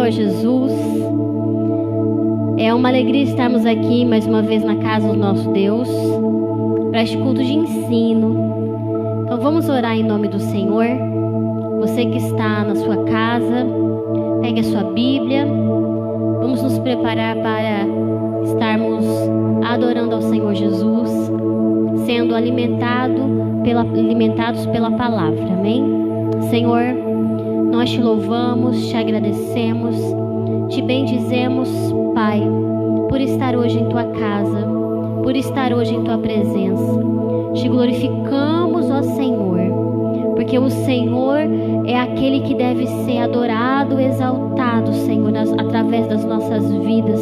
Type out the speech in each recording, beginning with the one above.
Senhor Jesus. É uma alegria estarmos aqui mais uma vez na casa do nosso Deus, para este culto de ensino. Então vamos orar em nome do Senhor. Você que está na sua casa, pegue a sua Bíblia. Vamos nos preparar para estarmos adorando ao Senhor Jesus, sendo alimentados pela palavra. Amém? Senhor, nós te louvamos, te agradecemos, te bendizemos, Pai, por estar hoje em tua casa, por estar hoje em tua presença. Te glorificamos, ó Senhor, porque o Senhor é aquele que deve ser adorado, exaltado, Senhor, através das nossas vidas,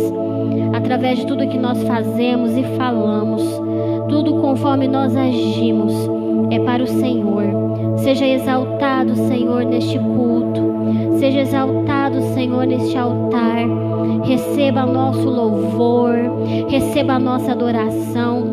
através de tudo que nós fazemos e falamos, tudo conforme nós agimos, é para o Senhor. Seja exaltado, Senhor, neste culto. Seja exaltado, Senhor, neste altar. Receba nosso louvor, receba a nossa adoração.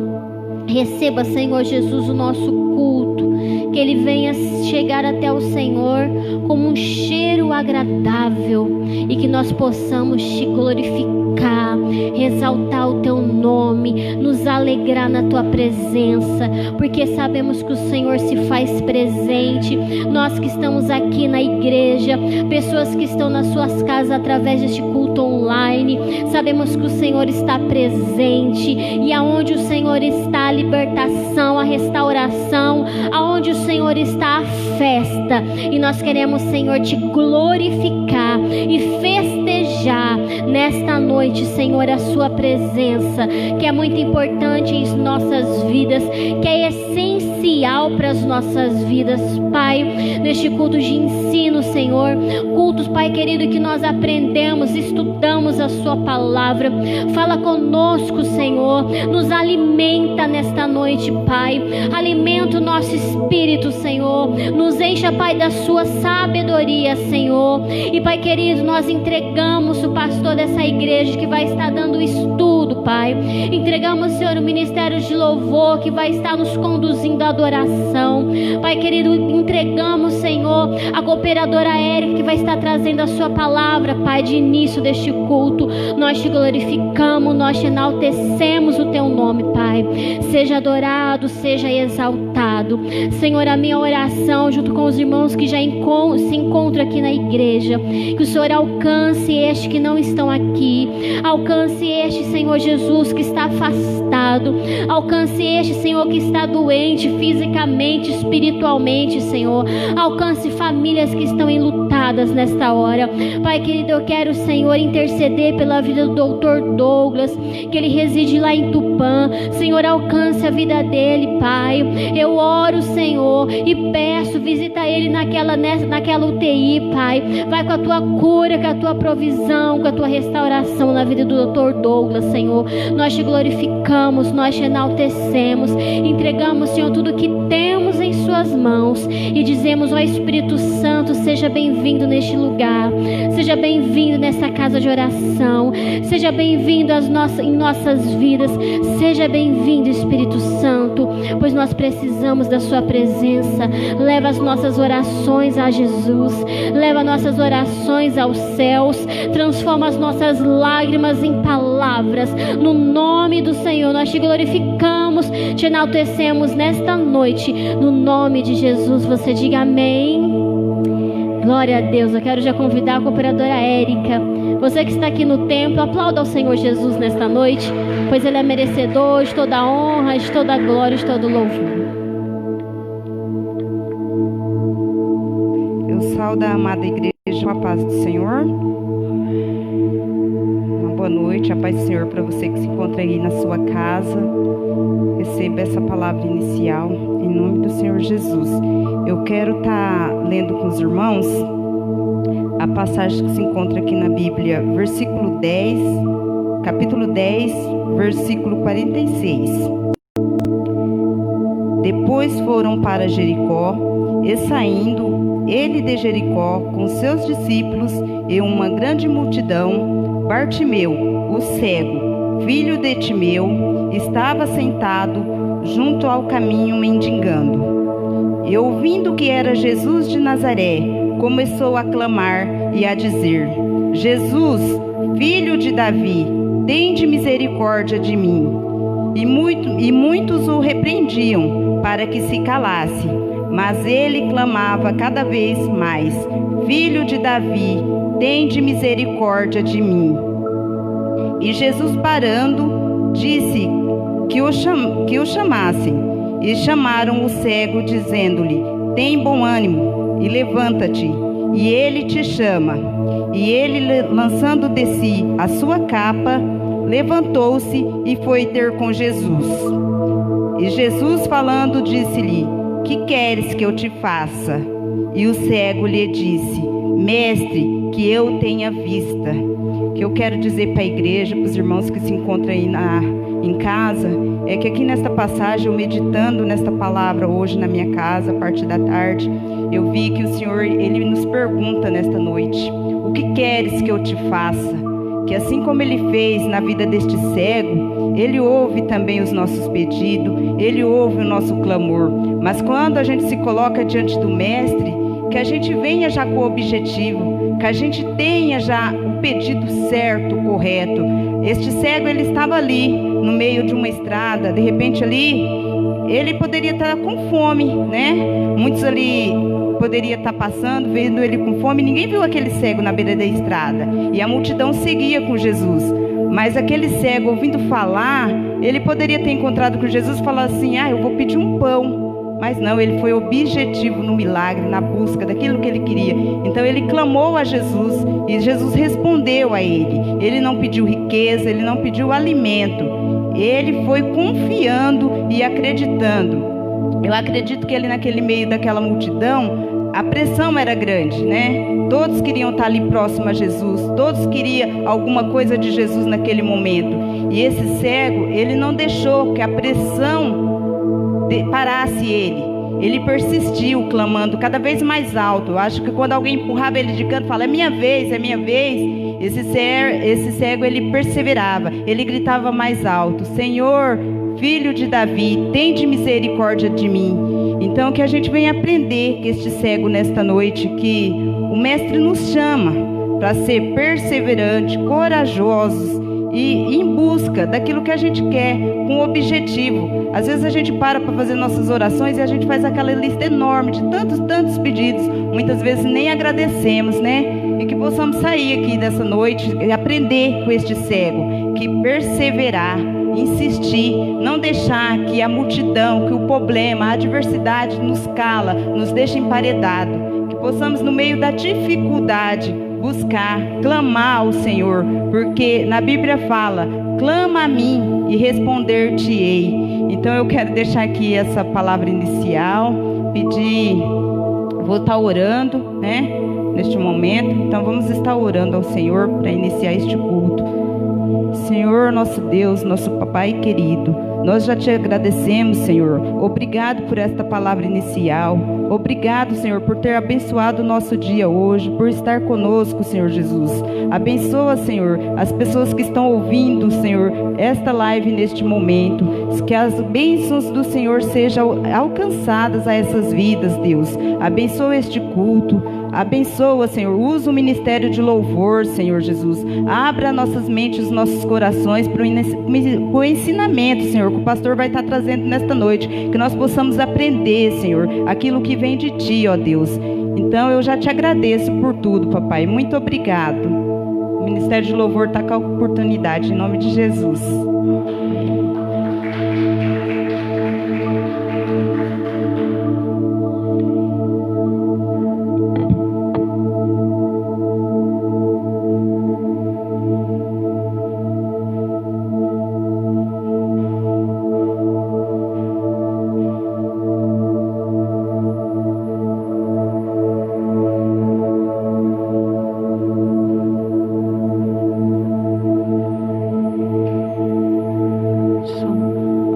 Receba, Senhor Jesus, o nosso culto. Que ele venha chegar até o Senhor como um cheiro agradável e que nós possamos te glorificar, exaltar o teu nome, nos alegrar na tua presença, porque sabemos que o Senhor se faz presente. Nós que estamos aqui na igreja, pessoas que estão nas suas casas através deste culto online, sabemos que o Senhor está presente, e aonde o Senhor está, a libertação, a restauração, aonde o Senhor está, a festa. E nós queremos, Senhor, te glorificar e festejar nesta noite, Senhor, a sua presença, que é muito importante em nossas vidas, que é essencial para as nossas vidas, Pai. Neste culto de ensino, Senhor, cultos, Pai querido, que nós aprendemos, estudamos a sua palavra. Fala conosco, Senhor, nos alimenta nesta noite, Pai. Alimenta o nosso espírito, Senhor. Nos encha, Pai, da sua sabedoria, Senhor. E, Pai querido, nós entregamos o pastor dessa igreja que vai estar dando estudo, Pai. Entregamos, Senhor, o ministério de louvor que vai estar nos conduzindo à adoração. Pai querido, entregamos, Senhor, a cooperadora Érica que vai estar trazendo a sua palavra, Pai, de início deste culto. Nós te glorificamos, nós te enaltecemos o teu nome, Pai. Seja adorado, seja exaltado. Senhor, a minha oração junto com os irmãos que já se encontram aqui na igreja, que o Senhor alcance este que não estão aqui, alcance este, Senhor Jesus, que está afastado, alcance este, Senhor, que está doente fisicamente, espiritualmente, Senhor. Alcance famílias que estão enlutadas nesta hora, Pai querido. Eu quero, Senhor, interceder pela vida do Dr. Douglas, que ele reside lá em Tupã. Senhor, alcance a vida dele, Pai. Eu oro, Senhor, e peço, visita ele naquela UTI, Pai. Vai com a tua cura, com a tua provisão, com a tua restauração na vida do Dr. Douglas, Senhor. Nós te glorificamos, nós te enaltecemos, entregamos, Senhor, tudo que temos em suas mãos e dizemos: ó Espírito Santo, seja bem-vindo neste lugar, seja bem-vindo nessa casa de oração, seja bem-vindo em nossas vidas, seja bem-vindo, Espírito Santo, pois nós precisamos da sua presença. Leva as nossas orações a Jesus, leva nossas orações aos céus, transforma as nossas lágrimas em palavras. No nome do Senhor nós te glorificamos, te enaltecemos nesta noite, no nome de Jesus. Você diga amém. Glória a Deus. Eu quero já convidar a cooperadora Érica. Você que está aqui no templo, aplauda ao Senhor Jesus nesta noite, pois Ele é merecedor de toda a honra, de toda a glória, de todo o louvor. Eu saúdo a amada igreja com a paz do Senhor. Uma boa noite, a paz do Senhor para você que se encontra aí na sua casa. Receba essa palavra inicial em nome do Senhor Jesus. Eu quero estar lendo com os irmãos a passagem que se encontra aqui na Bíblia, versículo 10, capítulo 10, versículo 46. Depois foram para Jericó, e saindo ele de Jericó com seus discípulos e uma grande multidão, Bartimeu, o cego, filho de Timeu, estava sentado junto ao caminho mendigando. E ouvindo que era Jesus de Nazaré, começou a clamar e a dizer: Jesus, filho de Davi, tende misericórdia de mim. E muitos o repreendiam para que se calasse, mas ele clamava cada vez mais: Filho de Davi, tende misericórdia de mim. E Jesus, parando, disse que o chamassem. E chamaram o cego, dizendo-lhe: Tem bom ânimo, e levanta-te, e ele te chama. E ele, lançando de si a sua capa, levantou-se e foi ter com Jesus. E Jesus, falando, disse-lhe: Que queres que eu te faça? E o cego lhe disse: Mestre, que eu tenha vista. O que eu quero dizer para a igreja, para os irmãos que se encontram aí em casa, é que aqui nesta passagem, eu meditando nesta palavra hoje na minha casa, a partir da tarde, eu vi que o Senhor, Ele nos pergunta nesta noite: O que queres que eu te faça? Que assim como Ele fez na vida deste cego, Ele ouve também os nossos pedidos, Ele ouve o nosso clamor. Mas quando a gente se coloca diante do Mestre, que a gente venha já com o objetivo, que a gente tenha já o pedido certo, correto. Este cego, ele estava ali, no meio de uma estrada, de repente ali, ele poderia estar com fome, né? Muitos ali poderiam estar passando, vendo ele com fome. Ninguém viu aquele cego na beira da estrada, e a multidão seguia com Jesus. Mas aquele cego, ouvindo falar, ele poderia ter encontrado com Jesus e falar assim: eu vou pedir um pão. Mas não, ele foi objetivo no milagre, na busca daquilo que ele queria. Então ele clamou a Jesus e Jesus respondeu a ele. Ele não pediu riqueza, ele não pediu alimento. Ele foi confiando e acreditando. Eu acredito que ele, naquele meio daquela multidão, a pressão era grande, né? Todos queriam estar ali próximo a Jesus, todos queriam alguma coisa de Jesus naquele momento. E esse cego, ele não deixou que a pressão parasse ele. Ele persistiu clamando cada vez mais alto. Eu acho que quando alguém empurrava ele de canto, fala: é minha vez, é minha vez. Esse cego, ele perseverava. Ele gritava mais alto: Senhor, filho de Davi, tende misericórdia de mim. Então que a gente venha aprender com este cego nesta noite, que o Mestre nos chama para ser perseverante, corajosos e em busca daquilo que a gente quer, com objetivo. Às vezes a gente para fazer nossas orações e a gente faz aquela lista enorme de tantos pedidos, muitas vezes nem agradecemos, né? E que possamos sair aqui dessa noite e aprender com este cego, que perseverar, insistir, não deixar que a multidão, que o problema, a adversidade nos cala, nos deixe emparedado. Que possamos, no meio da dificuldade, buscar, clamar ao Senhor, porque na Bíblia fala: clama a mim e responder-te-ei. Então eu quero deixar aqui essa palavra inicial, vou estar orando, né, neste momento. Então vamos estar orando ao Senhor para iniciar este culto. Senhor, nosso Deus, nosso Papai querido, nós já te agradecemos, Senhor. Obrigado por esta palavra inicial. Obrigado, Senhor, por ter abençoado o nosso dia hoje, por estar conosco, Senhor Jesus. Abençoa, Senhor, as pessoas que estão ouvindo, Senhor, esta live neste momento. Que as bênçãos do Senhor sejam alcançadas a essas vidas, Deus. Abençoa este culto. Abençoa, Senhor, usa o ministério de louvor, Senhor Jesus. Abra nossas mentes, nossos corações para o ensinamento, Senhor, que o pastor vai estar trazendo nesta noite. Que nós possamos aprender, Senhor, aquilo que vem de Ti, ó Deus. Então eu já te agradeço por tudo, papai. Muito obrigado. O ministério de louvor está com a oportunidade, em nome de Jesus.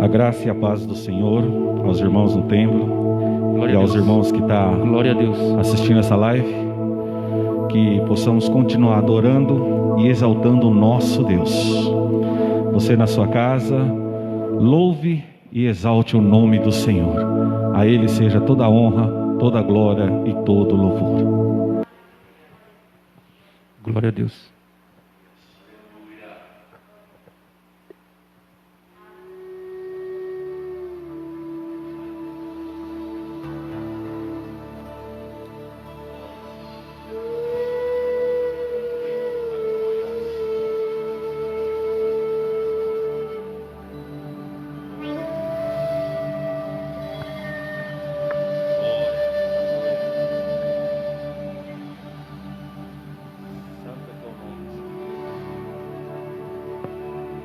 A graça e a paz do Senhor aos irmãos no templo. Glória e aos irmãos que estão assistindo essa live. Que possamos continuar adorando e exaltando o nosso Deus. Você na sua casa, louve e exalte o nome do Senhor. A Ele seja toda a honra, toda a glória e todo o louvor. Glória a Deus.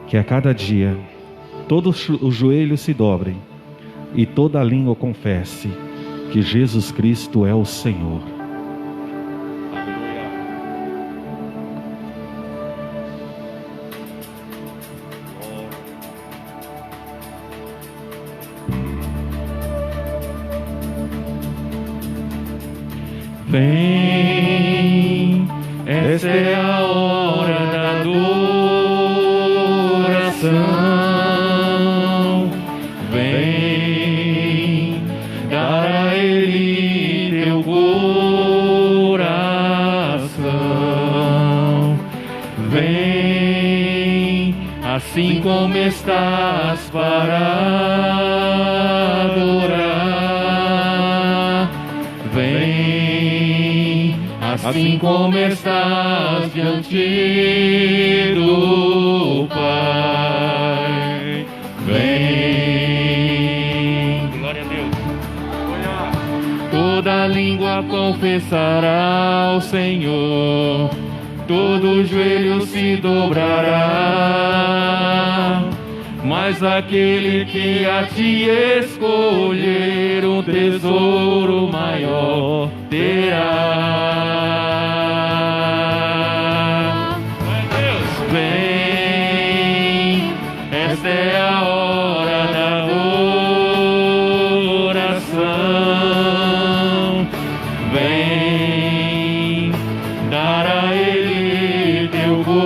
Que a cada dia todos os joelhos se dobrem e toda a língua confesse que Jesus Cristo é o Senhor. Vem, esta é a hora da adoração. Vem, dar a Ele teu coração. Vem, assim como estás para adorar. Vem, assim como estás diante do Pai. Vem, glória a Deus. Toda língua confessará ao Senhor, todo joelho se dobrará. Mas aquele que a ti escolher um tesouro maior terá. Vem, esta é a hora da adoração. Vem, dar a Ele teu coração.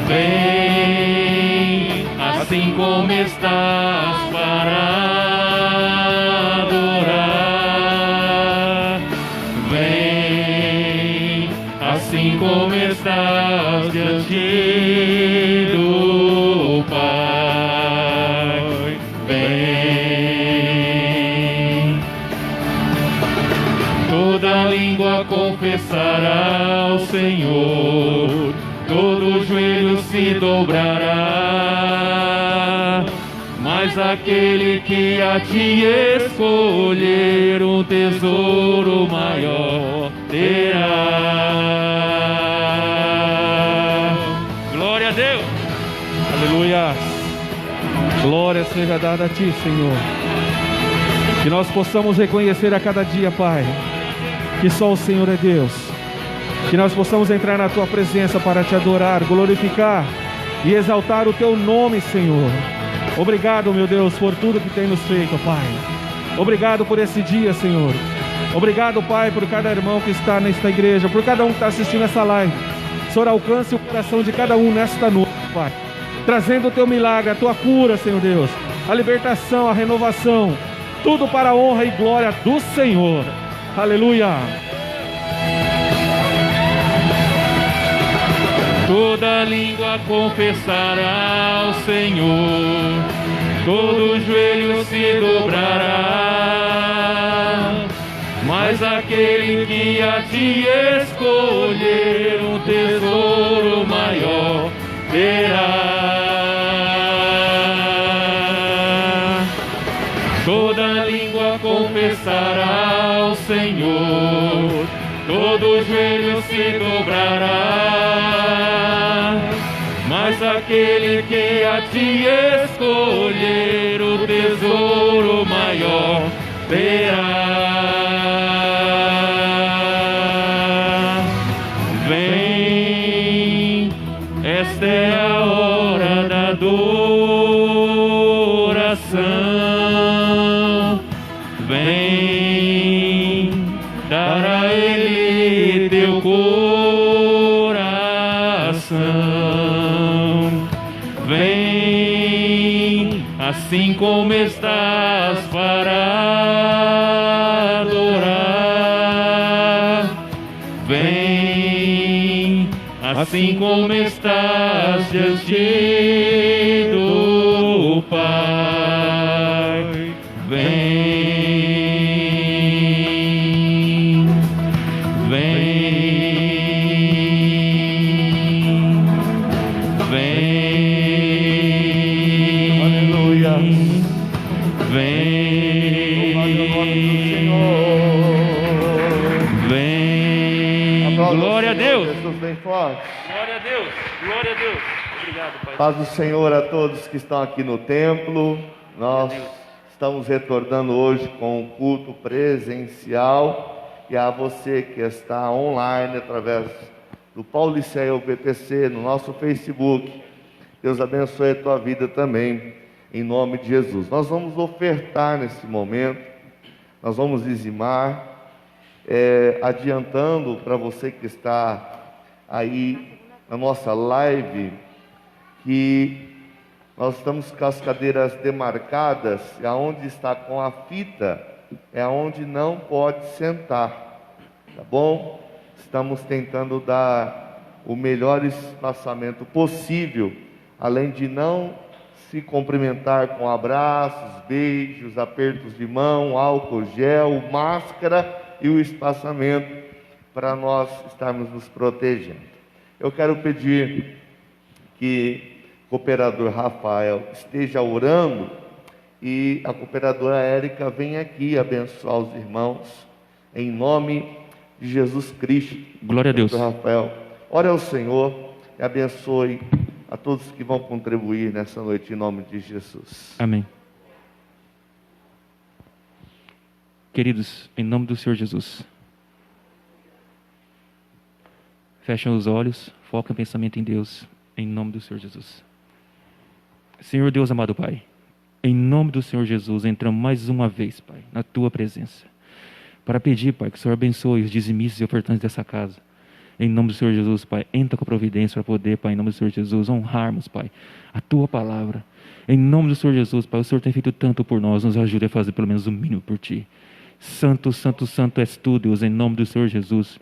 Vem, assim como estás para adorar. Vem, assim como estás diante do Pai. Vem, toda língua confessará ao Senhor, todo joelho se dobrará. Mas aquele que a ti escolher um tesouro maior terá. Glória a Deus. Aleluia. Glória seja dada a ti, Senhor. Que nós possamos reconhecer a cada dia, Pai, que só o Senhor é Deus. Que nós possamos entrar na tua presença para te adorar, glorificar e exaltar o teu nome, Senhor. Obrigado, meu Deus, por tudo que tem nos feito, Pai. Obrigado por esse dia, Senhor. Obrigado, Pai, por cada irmão que está nesta igreja, por cada um que está assistindo essa live. Senhor, alcance o coração de cada um nesta noite, Pai, trazendo o teu milagre, a tua cura, Senhor Deus, a libertação, a renovação, tudo para a honra e glória do Senhor. Aleluia. Toda língua confessará ao Senhor, todo joelho se dobrará. Mas aquele que a ti escolher um tesouro maior terá. Toda língua confessará ao Senhor, todo joelho se dobrará. Mas aquele que a ti escolher o tesouro maior terá. Vem, esta é a hora da adoração. Vem, dar a Ele teu coração. Vem, assim como estás para adorar. assim como estás diante do Pai. Vem, vem, vem. Aleluia. Vem, vem. Glória a Deus. Jesus bem forte. Glória a Deus. Glória a Deus. Obrigado, Pai. Paz do Senhor a todos que estão aqui no templo. Nós estamos retornando hoje com um culto presencial. E a você que está online através do Paulicéu PPC, no nosso Facebook. Deus abençoe a tua vida também, em nome de Jesus. Nós vamos ofertar nesse momento, nós vamos dizimar, adiantando para você que está aí na nossa live, que nós estamos com as cadeiras demarcadas, e aonde está com a fita, é onde não pode sentar, tá bom? Estamos tentando dar o melhor espaçamento possível, além de não se cumprimentar com abraços, beijos, apertos de mão, álcool gel, máscara e o espaçamento para nós estarmos nos protegendo. Eu quero pedir que o cooperador Rafael esteja orando e a cooperadora Érica venha aqui abençoar os irmãos em nome de Jesus Cristo. Glória a Deus. Rafael, ore ao Senhor e abençoe a todos que vão contribuir nessa noite em nome de Jesus. Amém. Queridos, em nome do Senhor Jesus, fechem os olhos, foquem o pensamento em Deus, em nome do Senhor Jesus. Senhor Deus amado Pai, em nome do Senhor Jesus, entramos mais uma vez, Pai, na Tua presença, para pedir, Pai, que o Senhor abençoe os dizimistas e ofertantes dessa casa. Em nome do Senhor Jesus, Pai, entra com a providência para poder, Pai, em nome do Senhor Jesus, honrarmos, Pai, a Tua palavra. Em nome do Senhor Jesus, Pai, o Senhor tem feito tanto por nós, nos ajude a fazer pelo menos o mínimo por Ti. Santo, santo, santo és Tu, Deus, em nome do Senhor Jesus.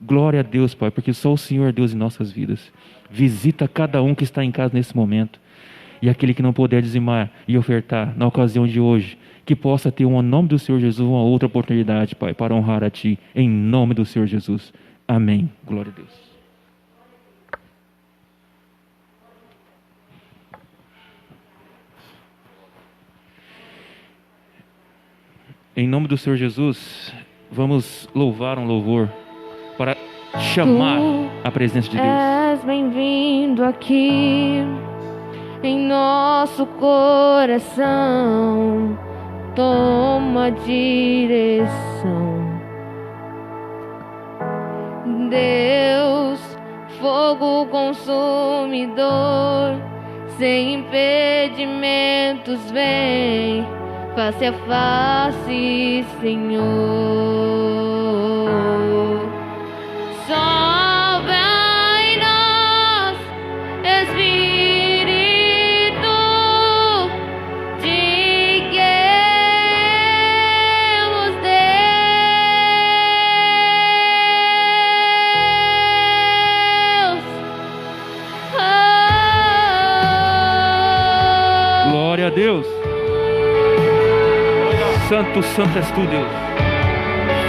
Glória a Deus, Pai, porque só o Senhor é Deus em nossas vidas. Visita cada um que está em casa nesse momento. E aquele que não puder dizimar e ofertar na ocasião de hoje, que possa ter, em nome do Senhor Jesus, uma outra oportunidade, Pai, para honrar a Ti, em nome do Senhor Jesus. Amém. Glória a Deus. Em nome do Senhor Jesus, vamos louvar um louvor para chamar a presença de Deus. És bem-vindo aqui em nosso coração. Toma direção. Deus, fogo consumidor, sem impedimentos vem, face a face, Senhor. Sopra em nós, Espírito, te queremos, Deus. Glória a Deus. Santo, santo és Tu, Deus.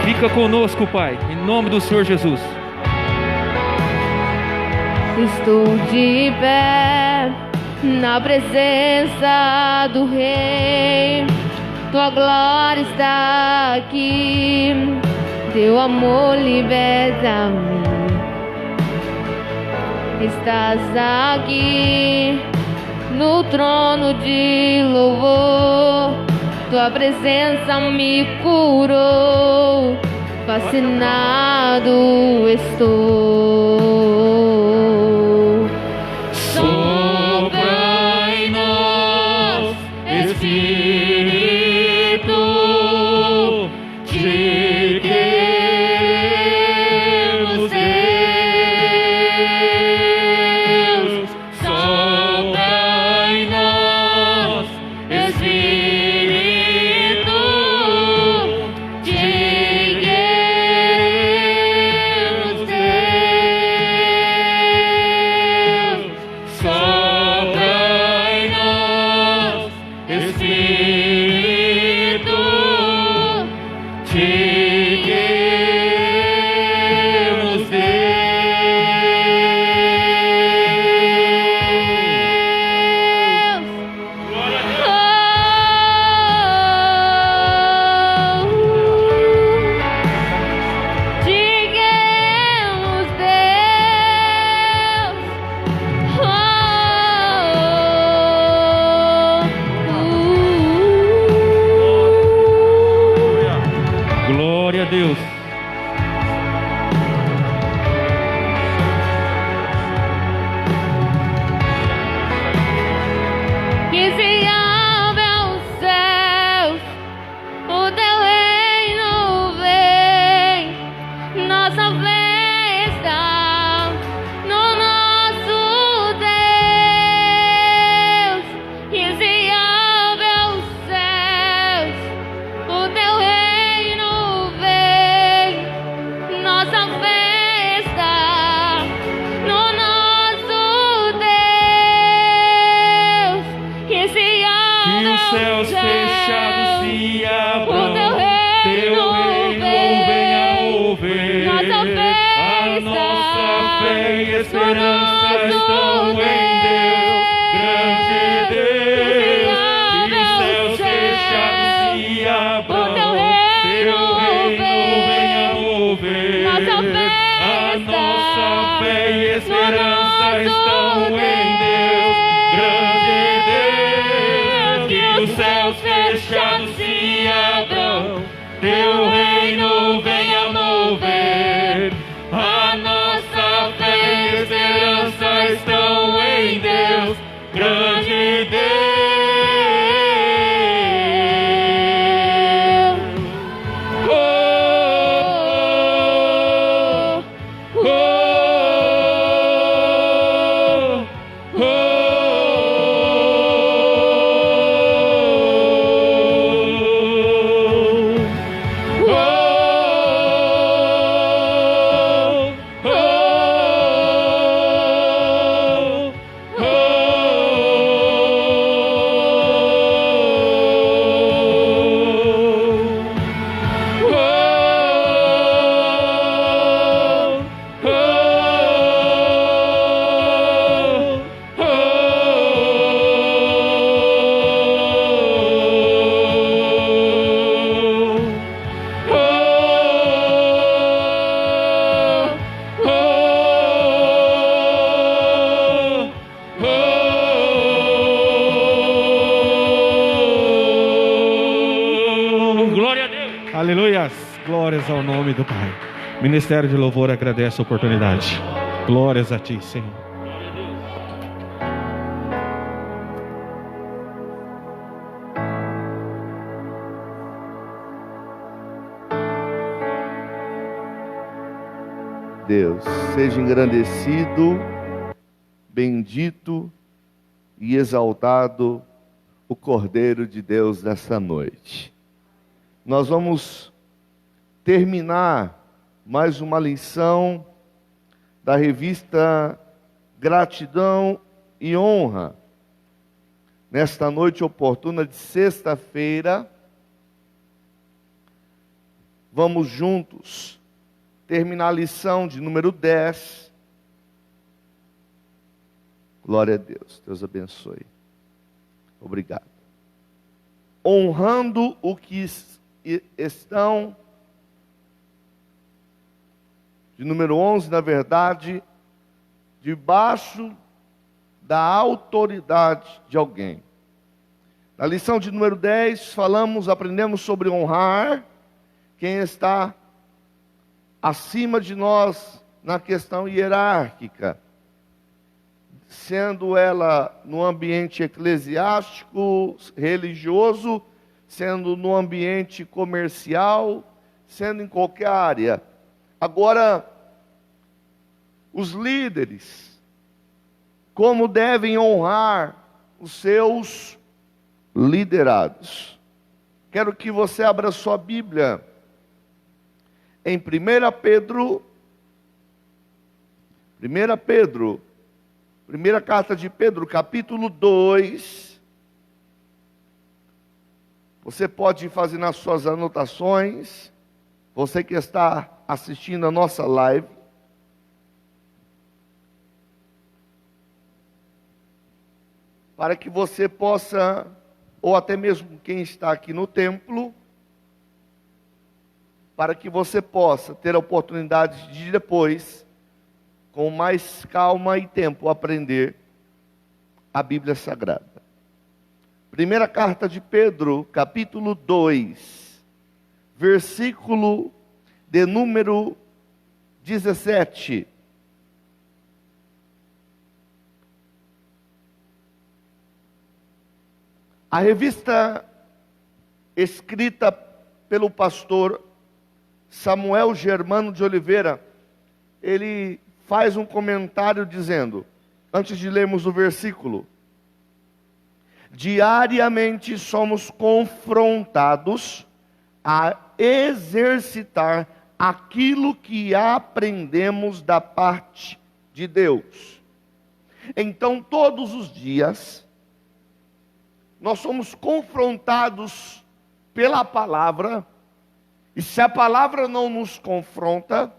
Fica conosco, Pai, em nome do Senhor Jesus. Estou de pé na presença do Rei. Tua glória está aqui, Teu amor liberta-me. Estás aqui no trono de louvor. Tua presença me curou, fascinado estou. Sopra em nós, Espírito, te queremos, Deus. Sopra em nós, Espírito, te queremos, Deus. Deus. Que se abra os céus, o teu reino vem, nossa fé está no nosso Deus. Que se abra os céus, o teu reino vem, nossa fé está no nosso Deus. Que se Que abra os céus fechados se abram, o teu reino venha mover. nossa fé A nossa fé e esperança estão em Deus, grande Deus. Que os céus fechados se abram, teu reino venha mover. A nossa fé e esperança estão em Deus, grande Deus. Que os céus fechados se abram, teu reino venha mover. A nossa fé e esperança estão em Deus, grande Deus. Oh, oh, oh, glória a Deus. Aleluias. Glórias ao nome do Pai. Ministério de Louvor agradece a oportunidade. Glórias a Ti, Senhor. Deus, seja engrandecido, bendito e exaltado o Cordeiro de Deus nessa noite. Nós vamos terminar mais uma lição da revista Gratidão e Honra. Nesta noite oportuna de sexta-feira, vamos juntos terminar a lição de número 10. Glória a Deus. Deus abençoe. Obrigado. Honrando o que estão, de número 11, na verdade, debaixo da autoridade de alguém. Na lição de número 10, aprendemos sobre honrar quem está acima de nós na questão hierárquica, sendo ela no ambiente eclesiástico, religioso, sendo no ambiente comercial, sendo em qualquer área. Agora, os líderes, como devem honrar os seus liderados? Quero que você abra sua Bíblia em 1 Pedro, primeira carta de Pedro, capítulo 2. Você pode fazer nas suas anotações, você que está assistindo a nossa live. Para que você possa, ou até mesmo quem está aqui no templo, para que você possa ter a oportunidade de depois, com mais calma e tempo, aprender a Bíblia Sagrada. Primeira carta de Pedro, capítulo 2, versículo de número 17. A revista escrita pelo pastor Samuel Germano de Oliveira, ele faz um comentário dizendo, antes de lermos o versículo: diariamente somos confrontados a exercitar aquilo que aprendemos da parte de Deus. Então, todos os dias, nós somos confrontados pela palavra, e se a palavra não nos confronta,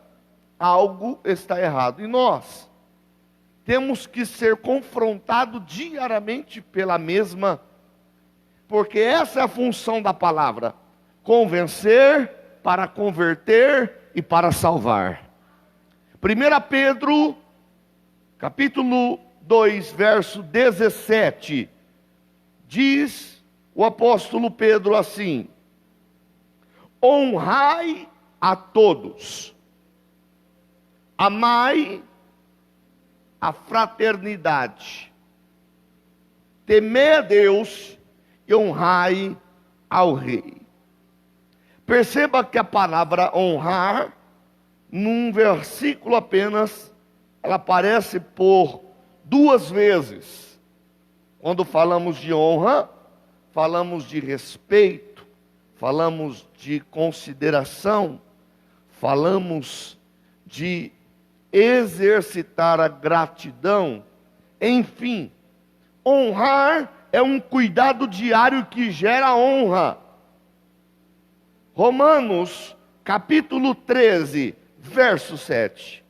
algo está errado em nós. Temos que ser confrontados diariamente pela mesma, porque essa é a função da palavra: convencer, para converter e para salvar. 1 Pedro, capítulo 2, verso 17, diz o apóstolo Pedro assim: honrai a todos, amai a fraternidade, temei a Deus e honrai ao rei. Perceba que a palavra honrar, num versículo apenas, ela aparece por 2 vezes. Quando falamos de honra, falamos de respeito, falamos de consideração, falamos de exercitar a gratidão. Enfim, honrar é um cuidado diário que gera honra. Romanos, capítulo 13, verso 7.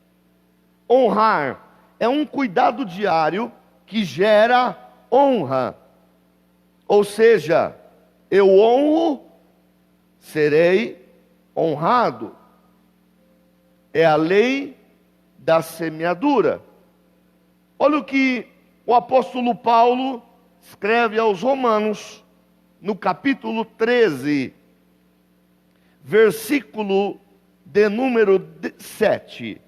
Honrar é um cuidado diário que gera honra. Ou seja, eu honro, serei honrado. É a lei da semeadura. Olha o que o apóstolo Paulo escreve aos Romanos, no capítulo 13, versículo de número 7.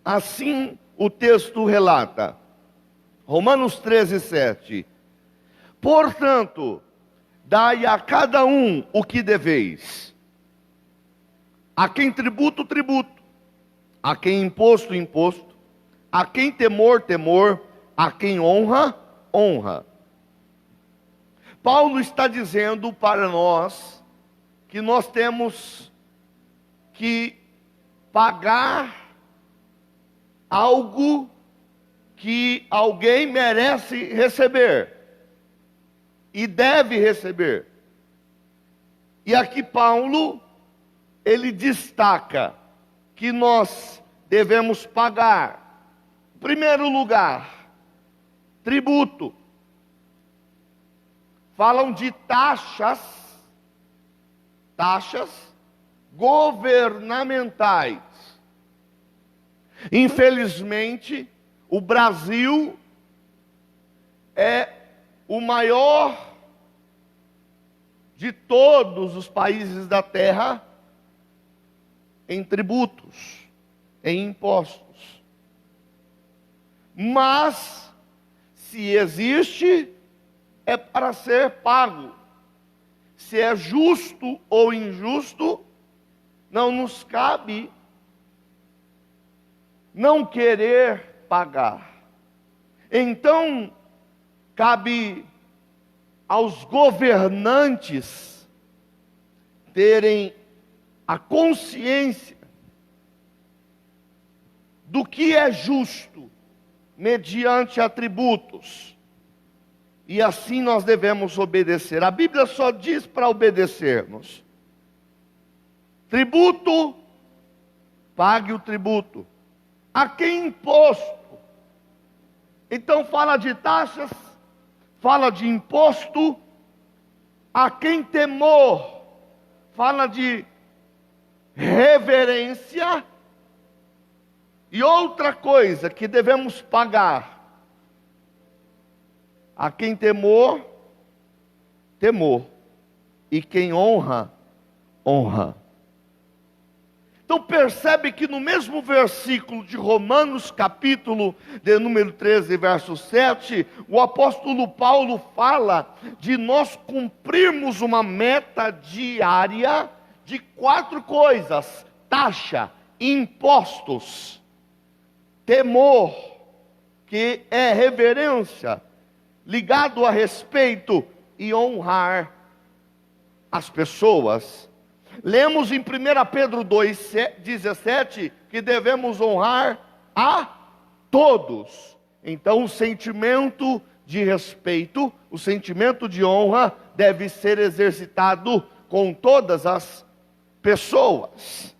Assim o texto relata, Romanos 13, 7. Portanto, dai a cada um o que deveis. A quem tributo, tributo. A quem imposto, imposto. A quem temor, temor. A quem honra, honra. Paulo está dizendo para nós que nós temos que pagar algo que alguém merece receber e deve receber. E aqui Paulo, ele destaca que nós devemos pagar, em primeiro lugar, tributo. Falam de taxas governamentais. Infelizmente, o Brasil é o maior de todos os países da terra em tributos, em impostos. Mas, se existe, é para ser pago. Se é justo ou injusto, não nos cabe não querer pagar. Então, cabe aos governantes terem a consciência do que é justo mediante atributos. E assim nós devemos obedecer. A Bíblia só diz para obedecermos. Tributo, pague o tributo. A quem imposto? Então fala de taxas, fala de imposto. A quem temor? Fala de reverência. E outra coisa que devemos pagar: a quem temor, temor. E quem honra, honra. Então percebe que no mesmo versículo de Romanos, capítulo de número 13, verso 7, o apóstolo Paulo fala de nós cumprirmos uma meta diária de 4 coisas: taxa, impostos, temor, que é reverência, ligado a respeito, e honrar as pessoas. Lemos em 1 Pedro 2,17 que devemos honrar a todos. Então o sentimento de respeito, o sentimento de honra deve ser exercitado com todas as pessoas.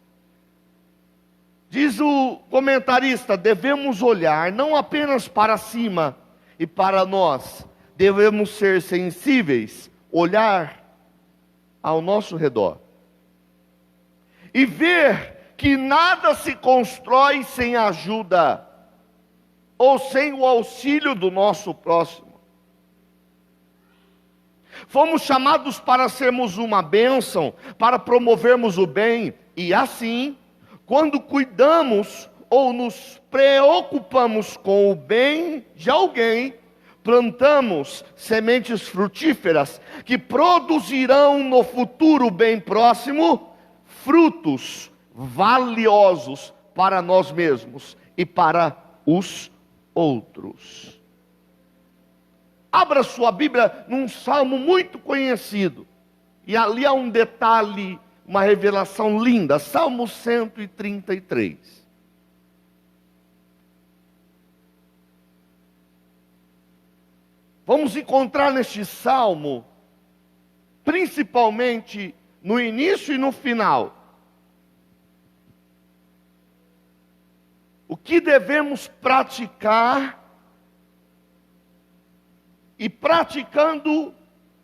Diz o comentarista, devemos olhar não apenas para cima e para nós, devemos ser sensíveis, olhar ao nosso redor e ver que nada se constrói sem a ajuda ou sem o auxílio do nosso próximo. Fomos chamados para sermos uma bênção, para promovermos o bem, e assim, quando cuidamos ou nos preocupamos com o bem de alguém, plantamos sementes frutíferas que produzirão no futuro bem próximo frutos valiosos para nós mesmos e para os outros. Abra sua Bíblia num salmo muito conhecido, e ali há um detalhe, uma revelação linda, Salmo 133. Vamos encontrar neste salmo, principalmente no início e no final, o que devemos praticar, e praticando,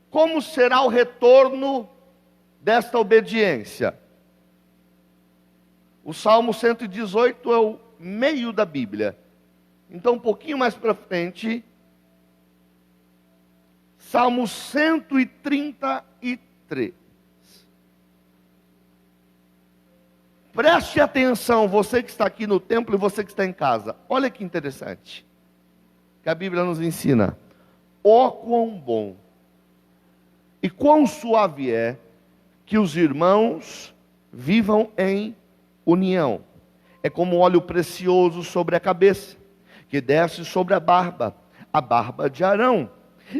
como será o retorno desta obediência. O Salmo 118 é o meio da Bíblia. Então, um pouquinho mais para frente, Salmo 133. Preste atenção, você que está aqui no templo e você que está em casa. Olha que interessante, que a Bíblia nos ensina. Ó quão bom e quão suave é que os irmãos vivam em união. É como óleo precioso sobre a cabeça, que desce sobre a barba de Arão,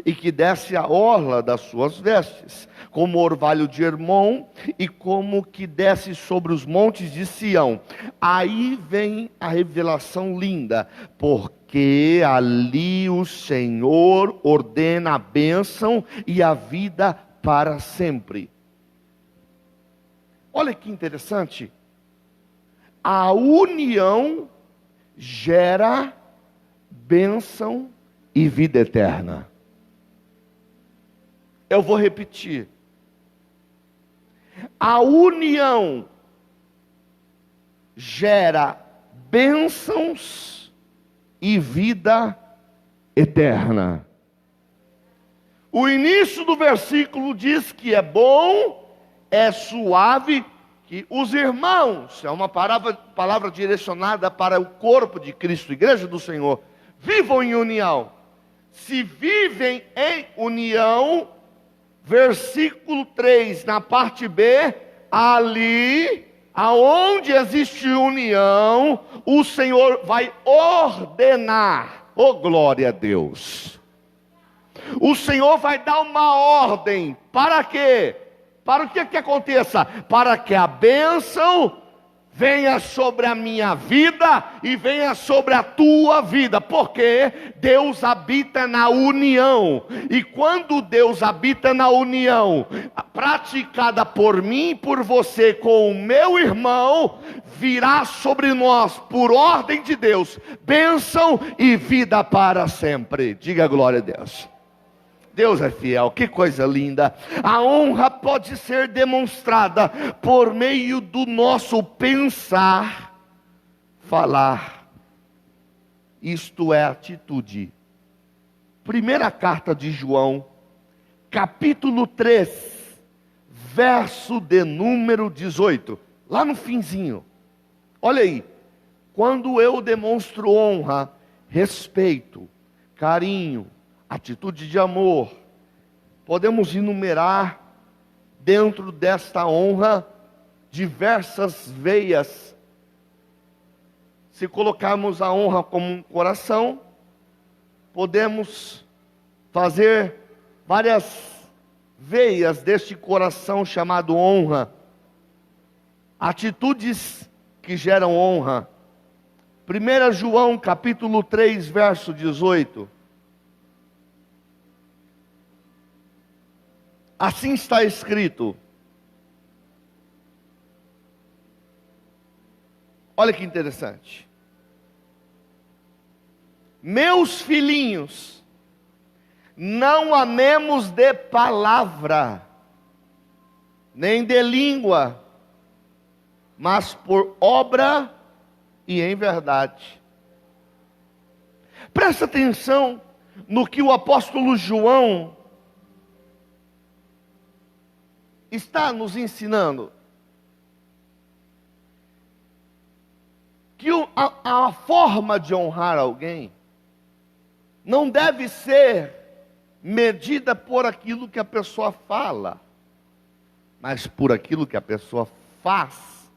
e que desce a orla das suas vestes, como orvalho de Hermon, e como que desce sobre os montes de Sião. Aí vem a revelação linda, porque ali o Senhor ordena a bênção e a vida para sempre. Olha que interessante, a união gera bênção e vida eterna. Eu vou repetir. A união gera bênçãos e vida eterna. O início do versículo diz que é bom, é suave, que os irmãos, é uma palavra direcionada para o corpo de Cristo, igreja do Senhor, vivam em união. Se vivem em união, versículo 3, na parte B, ali, aonde existe união, o Senhor vai ordenar. Oh, glória a Deus! O Senhor vai dar uma ordem. Para quê? Para o que aconteça? Para que a bênção venha sobre a minha vida e venha sobre a tua vida, porque Deus habita na união, e quando Deus habita na união, praticada por mim e por você com o meu irmão, virá sobre nós, por ordem de Deus, bênção e vida para sempre. Diga glória a Deus. Deus é fiel, que coisa linda. A honra pode ser demonstrada por meio do nosso pensar, falar. Isto é atitude. Primeira carta de João, capítulo 3, verso de número 18, lá no finzinho. Olha aí, quando eu demonstro honra, respeito, carinho, atitude de amor, podemos enumerar dentro desta honra diversas veias. Se colocarmos a honra como um coração, podemos fazer várias veias deste coração chamado honra, atitudes que geram honra. 1 João capítulo 3, verso 18. Assim está escrito. Olha que interessante. Meus filhinhos, não amemos de palavra, nem de língua, mas por obra e em verdade. Presta atenção no que o apóstolo João está nos ensinando. Que a forma de honrar alguém não deve ser medida por aquilo que a pessoa fala, mas por aquilo que a pessoa faz.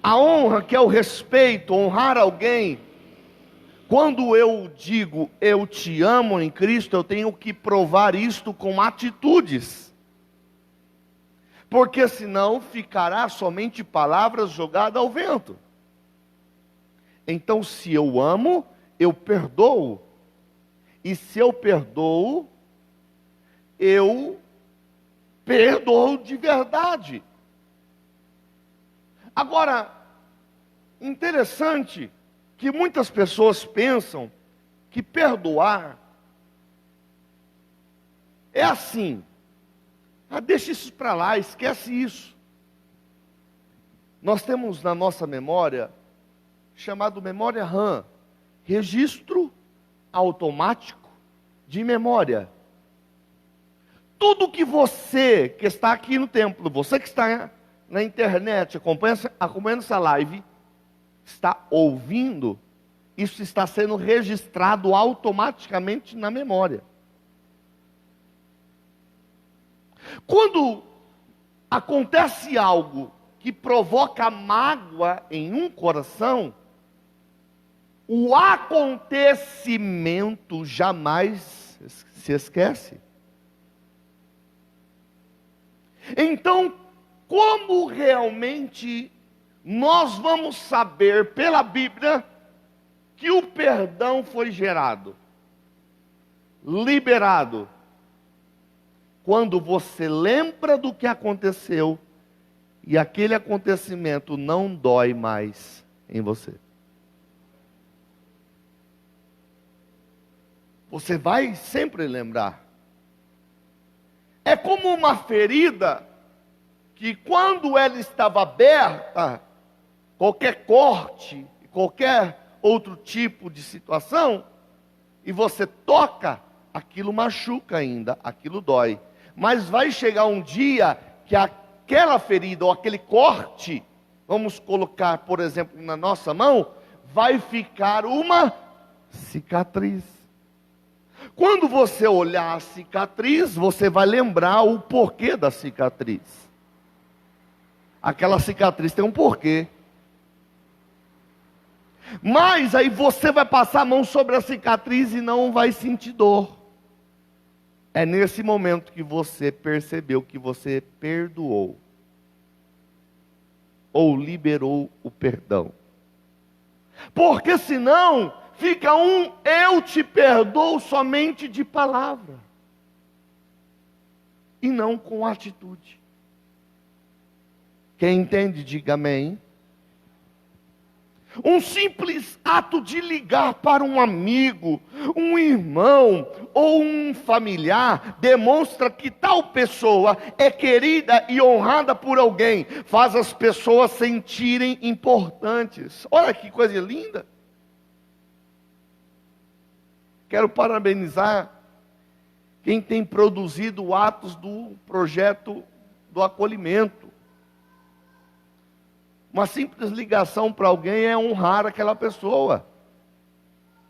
A honra, que é o respeito, honrar alguém. Quando eu digo eu te amo em Cristo, eu tenho que provar isto com atitudes. Porque senão ficará somente palavras jogadas ao vento. Então, se eu amo, eu perdoo. E se eu perdoo de verdade. Agora, interessante que muitas pessoas pensam que perdoar é assim. Deixa isso para lá, esquece isso. Nós temos na nossa memória, chamado memória RAM, registro automático de memória. Tudo que você que está aqui no templo, você que está na internet, acompanhando essa live, está ouvindo, isso está sendo registrado automaticamente na memória. Quando acontece algo que provoca mágoa em um coração, o acontecimento jamais se esquece. Então, como realmente nós vamos saber pela Bíblia que o perdão foi gerado, liberado? Quando você lembra do que aconteceu e aquele acontecimento não dói mais em você. Você vai sempre lembrar. É como uma ferida que quando ela estava aberta, qualquer corte, qualquer outro tipo de situação, e você toca, aquilo machuca ainda, aquilo dói. Mas vai chegar um dia que aquela ferida ou aquele corte, vamos colocar, por exemplo, na nossa mão, vai ficar uma cicatriz. Quando você olhar a cicatriz, você vai lembrar o porquê da cicatriz. Aquela cicatriz tem um porquê. Mas aí você vai passar a mão sobre a cicatriz e não vai sentir dor. É nesse momento que você percebeu que você perdoou. Ou liberou o perdão. Porque senão fica eu te perdoo somente de palavra. E não com atitude. Quem entende, diga amém. Um simples ato de ligar para um amigo, um irmão ou um familiar demonstra que tal pessoa é querida e honrada por alguém, faz as pessoas sentirem importantes. Olha que coisa linda. Quero parabenizar quem tem produzido atos do projeto do acolhimento. Uma simples ligação para alguém é honrar aquela pessoa.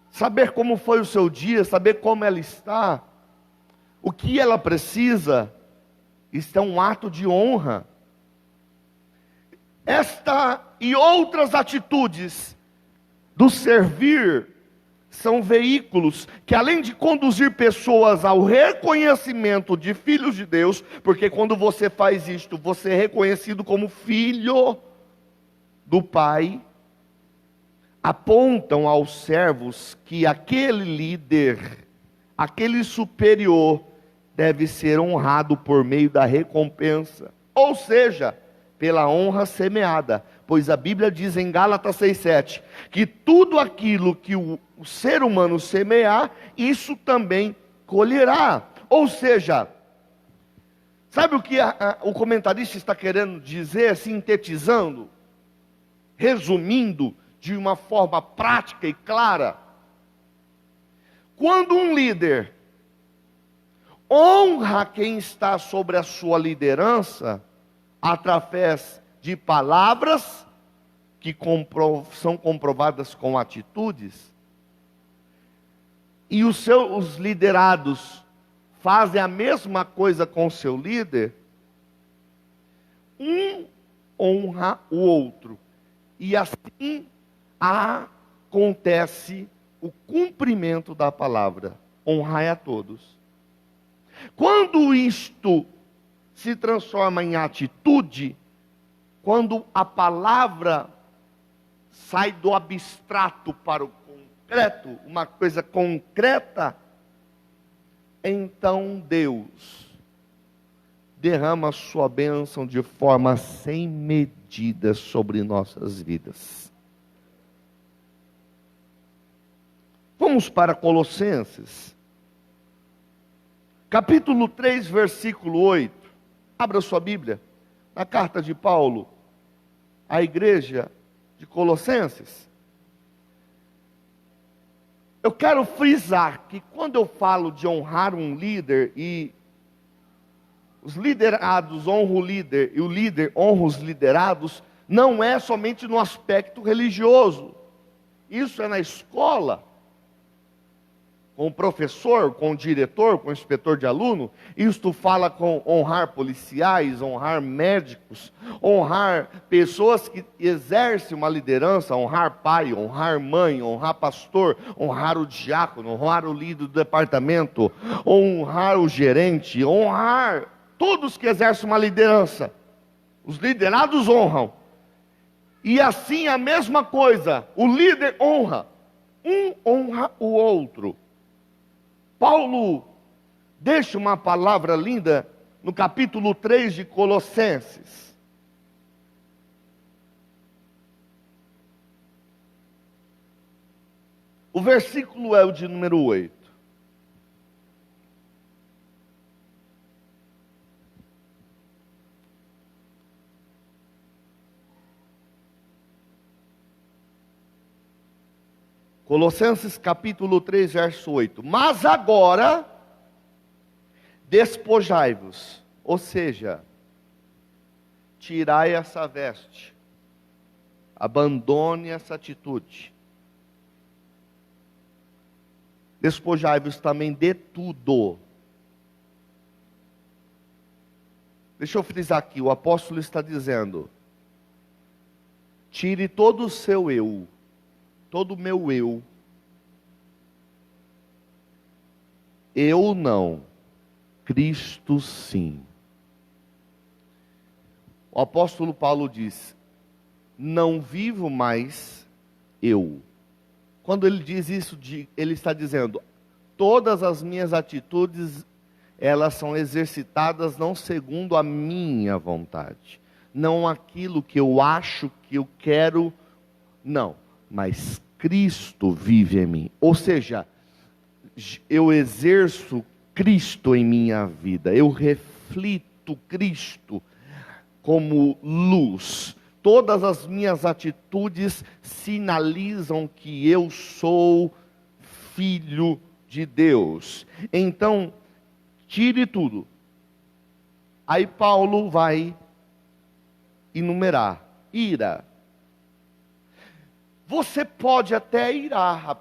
Saber como foi o seu dia, saber como ela está, o que ela precisa, isso é um ato de honra. Esta e outras atitudes do servir são veículos que, além de conduzir pessoas ao reconhecimento de filhos de Deus, porque quando você faz isto, você é reconhecido como filho do Pai, apontam aos servos que aquele líder, aquele superior, deve ser honrado por meio da recompensa, ou seja, pela honra semeada, pois a Bíblia diz em Gálatas 6,7, que tudo aquilo que o ser humano semear, isso também colherá. Ou seja, sabe o que o comentarista está querendo dizer, sintetizando, resumindo de uma forma prática e clara? Quando um líder honra quem está sobre a sua liderança, através de palavras que são comprovadas com atitudes, e os liderados fazem a mesma coisa com o seu líder, um honra o outro, e assim acontece o cumprimento da palavra: honrai a todos. Quando isto se transforma em atitude, quando a palavra sai do abstrato para o concreto, uma coisa concreta, então Deus derrama a sua bênção de forma sem medida sobre nossas vidas. Vamos para Colossenses, capítulo 3, versículo 8. Abra sua Bíblia, na carta de Paulo à igreja de Colossenses. Eu quero frisar que quando eu falo de honrar um líder, e os liderados honram o líder, e o líder honra os liderados, não é somente no aspecto religioso. Isso é na escola, com o professor, com o diretor, com o inspetor de aluno. Isto fala com honrar policiais, honrar médicos, honrar pessoas que exercem uma liderança, honrar pai, honrar mãe, honrar pastor, honrar o diácono, honrar o líder do departamento, honrar o gerente, honrar todos que exercem uma liderança. Os liderados honram. E assim a mesma coisa, o líder honra, um honra o outro. Paulo deixa uma palavra linda no capítulo 3 de Colossenses. O versículo é o de número 8. Colossenses capítulo 3, verso 8. Mas agora, despojai-vos, ou seja, tirai essa veste, abandone essa atitude. Despojai-vos também de tudo. Deixa eu frisar aqui, o apóstolo está dizendo: tire todo o seu eu, todo o meu eu. Eu não, Cristo sim. O apóstolo Paulo diz: não vivo mais eu. Quando ele diz isso, ele está dizendo: todas as minhas atitudes, elas são exercitadas não segundo a minha vontade, não aquilo que eu acho que eu quero, não, mas Cristo vive em mim. Ou seja, eu exerço Cristo em minha vida, eu reflito Cristo como luz. Todas as minhas atitudes sinalizam que eu sou filho de Deus. Então, Tire tudo. Aí Paulo vai enumerar. Ira. Você pode até irar.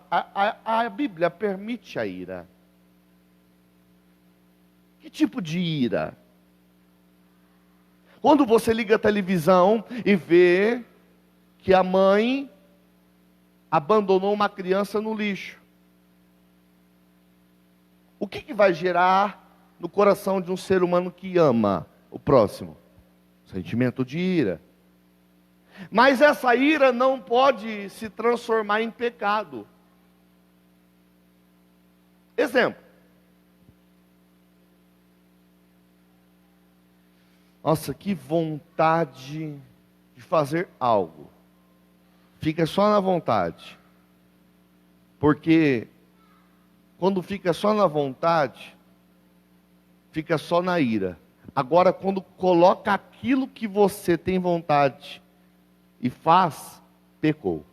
A Bíblia permite a ira. Que tipo de ira? Quando você liga a televisão e vê que a mãe abandonou uma criança no lixo. O que vai gerar no coração de um ser humano que ama o próximo? Sentimento de ira. Mas essa ira não pode se transformar em pecado. Exemplo. Nossa, que vontade de fazer algo. Fica só na vontade. Porque quando fica só na vontade, fica só na ira. Agora, quando coloca aquilo que você tem vontade e faz, pecou.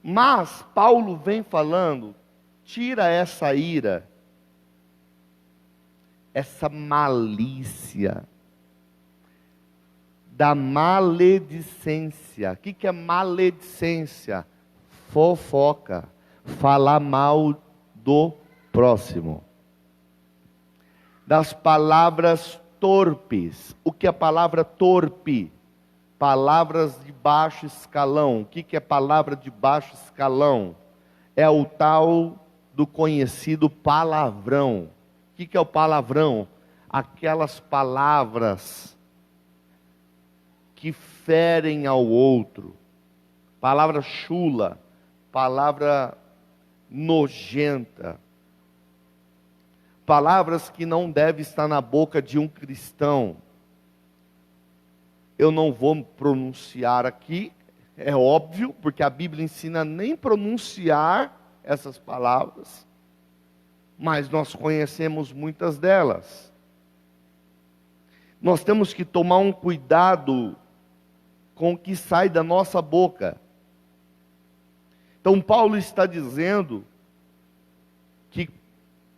Mas Paulo vem falando, tira essa ira, essa malícia, da maledicência. O que é maledicência? Fofoca, falar mal do próximo. Das palavras torpes. O que é a palavra torpe? Palavras de baixo escalão. O que é palavra de baixo escalão? É o tal do conhecido palavrão. O que é o palavrão? Aquelas palavras que ferem ao outro. Palavra chula, palavra nojenta. Palavras que não devem estar na boca de um cristão. Eu não vou pronunciar aqui, é óbvio, porque a Bíblia ensina nem pronunciar essas palavras, mas nós conhecemos muitas delas. Nós temos que tomar um cuidado com o que sai da nossa boca. Então Paulo está dizendo que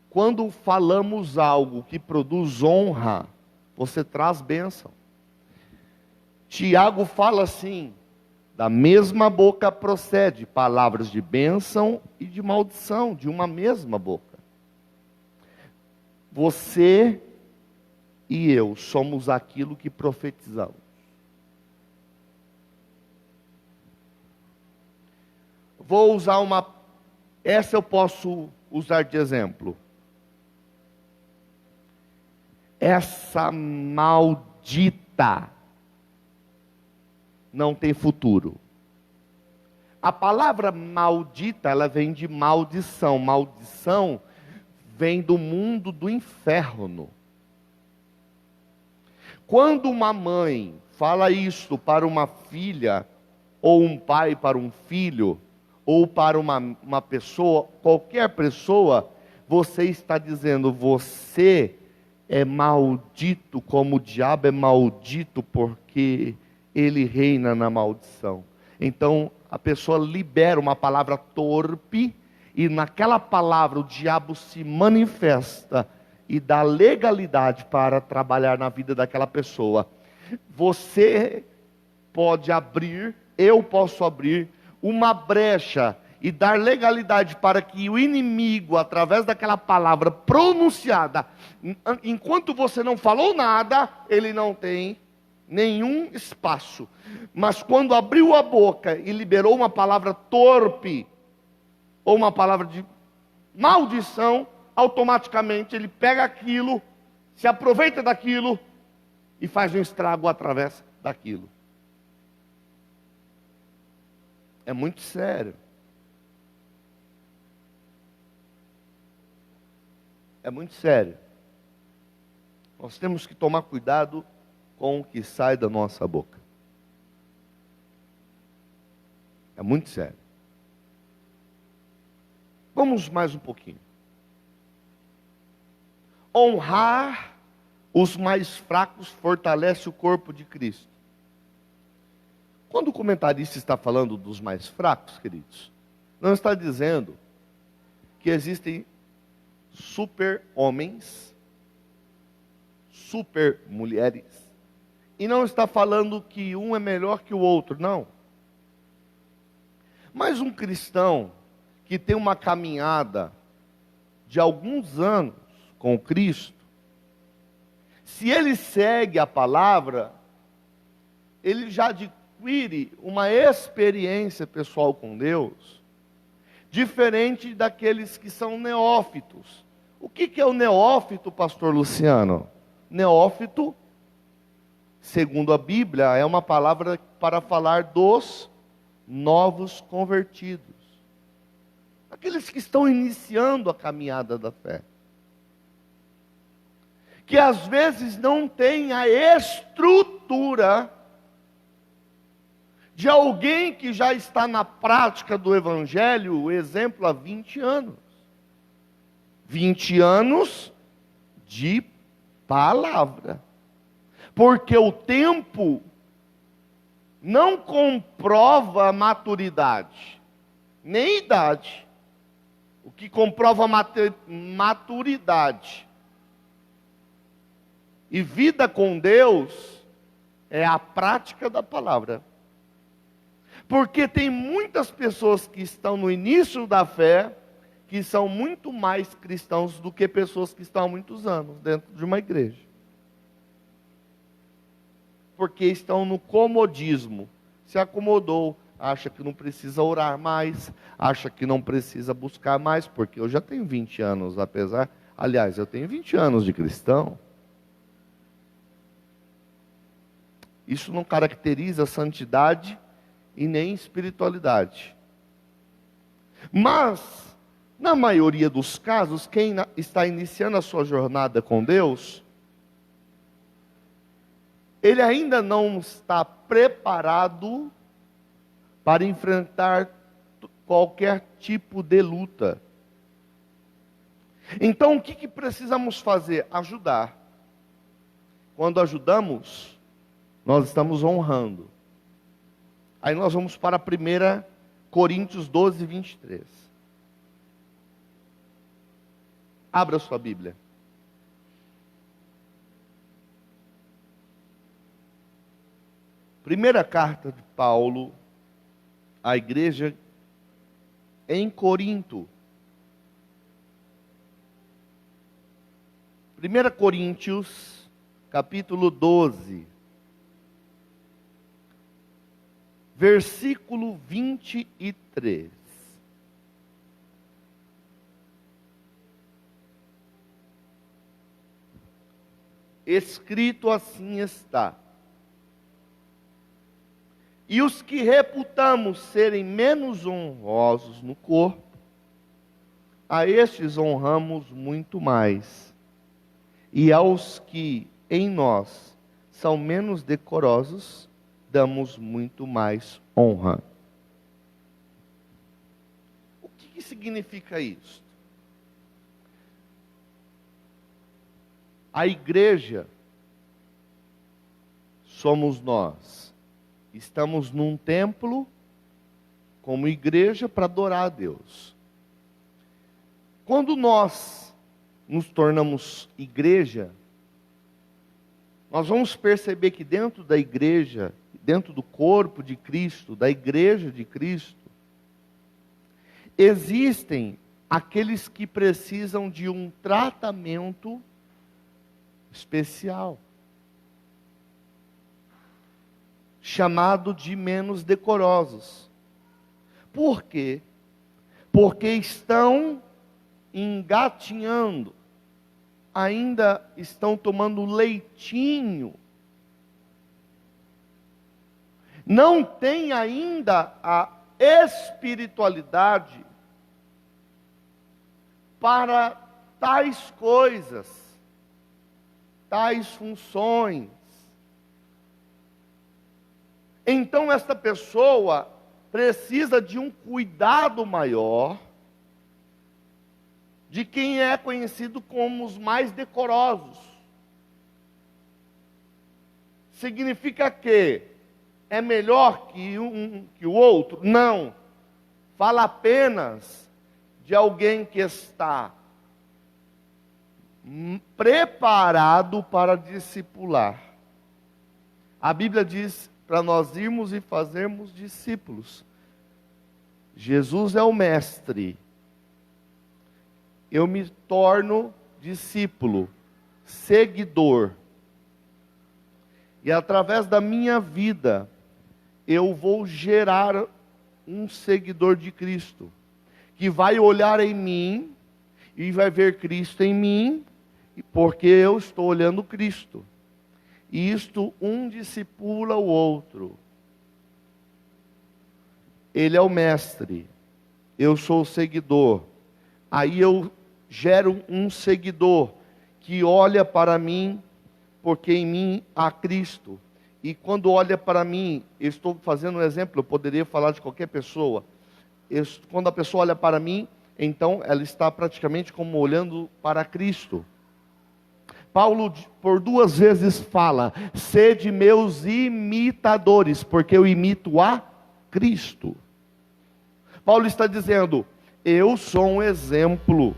quando falamos algo que produz honra, você traz bênção. Tiago fala assim, da mesma boca procede palavras de bênção e de maldição, de uma mesma boca. Você e eu somos aquilo que profetizamos. Vou usar essa eu posso usar de exemplo. Essa maldita não tem futuro. A palavra maldita, ela vem de maldição. Maldição vem do mundo do inferno. Quando uma mãe fala isto para uma filha, ou um pai para um filho, ou para uma pessoa, qualquer pessoa, você está dizendo, você é maldito como o diabo é maldito, porque ele reina na maldição. Então, a pessoa libera uma palavra torpe, e naquela palavra o diabo se manifesta, e dá legalidade para trabalhar na vida daquela pessoa. Você pode abrir, eu posso abrir, uma brecha, e dar legalidade para que o inimigo, através daquela palavra pronunciada, enquanto você não falou nada, ele não tem nenhum espaço. Mas quando abriu a boca e liberou uma palavra torpe, ou uma palavra de maldição, automaticamente ele pega aquilo, se aproveita daquilo e faz um estrago através daquilo. É muito sério. É muito sério. Nós temos que tomar cuidado com o que sai da nossa boca. É muito sério. Vamos mais um pouquinho. Honrar os mais fracos fortalece o corpo de Cristo. Quando o comentarista está falando dos mais fracos, queridos, não está dizendo que existem super homens, super mulheres. E não está falando que um é melhor que o outro, não. Mas um cristão que tem uma caminhada de alguns anos com Cristo, se ele segue a palavra, ele já adquire uma experiência pessoal com Deus, diferente daqueles que são neófitos. O que é o neófito, pastor Luciano? Neófito, segundo a Bíblia, é uma palavra para falar dos novos convertidos. Aqueles que estão iniciando a caminhada da fé. Que às vezes não têm a estrutura de alguém que já está na prática do Evangelho, o exemplo, há 20 anos. 20 anos de palavra. Porque o tempo não comprova maturidade, nem idade. O que comprova maturidade e vida com Deus é a prática da palavra. Porque tem muitas pessoas que estão no início da fé, que são muito mais cristãos do que pessoas que estão há muitos anos dentro de uma igreja. Porque estão no comodismo, se acomodou, acha que não precisa orar mais, acha que não precisa buscar mais, porque eu já tenho 20 anos, aliás, eu tenho 20 anos de cristão. Isso não caracteriza santidade e nem espiritualidade. Mas, na maioria dos casos, quem está iniciando a sua jornada com Deus, ele ainda não está preparado para enfrentar qualquer tipo de luta. Então, o que precisamos fazer? Ajudar. Quando ajudamos, nós estamos honrando. Aí nós vamos para 1 Coríntios 12, 23. Abra sua Bíblia. Primeira carta de Paulo à igreja em Corinto. 1 Coríntios, capítulo 12, versículo 23. Escrito assim está: e os que reputamos serem menos honrosos no corpo, a estes honramos muito mais. E aos que em nós são menos decorosos, damos muito mais honra. O que significa isso? A igreja somos nós. Estamos num templo, como igreja, para adorar a Deus. Quando nós nos tornamos igreja, nós vamos perceber que dentro da igreja, dentro do corpo de Cristo, da igreja de Cristo, existem aqueles que precisam de um tratamento especial, chamado de menos decorosos. Por quê? Porque estão engatinhando, ainda estão tomando leitinho, não tem ainda a espiritualidade para tais coisas, tais funções. Então esta pessoa precisa de um cuidado maior de quem é conhecido como os mais decorosos. Significa que é melhor que que o outro? Não. Fala apenas de alguém que está preparado para discipular. A Bíblia diz para nós irmos e fazermos discípulos. Jesus é o mestre. Eu me torno discípulo, seguidor. E através da minha vida, eu vou gerar um seguidor de Cristo, que vai olhar em mim e vai ver Cristo em mim, porque eu estou olhando Cristo. E isto um discipula o outro. Ele é o mestre, eu sou o seguidor. Aí eu gero um seguidor que olha para mim, porque em mim há Cristo. E quando olha para mim, eu estou fazendo um exemplo, eu poderia falar de qualquer pessoa. Quando a pessoa olha para mim, então ela está praticamente como olhando para Cristo. Paulo por 2 vezes fala: sede meus imitadores, porque eu imito a Cristo. Paulo está dizendo: eu sou um exemplo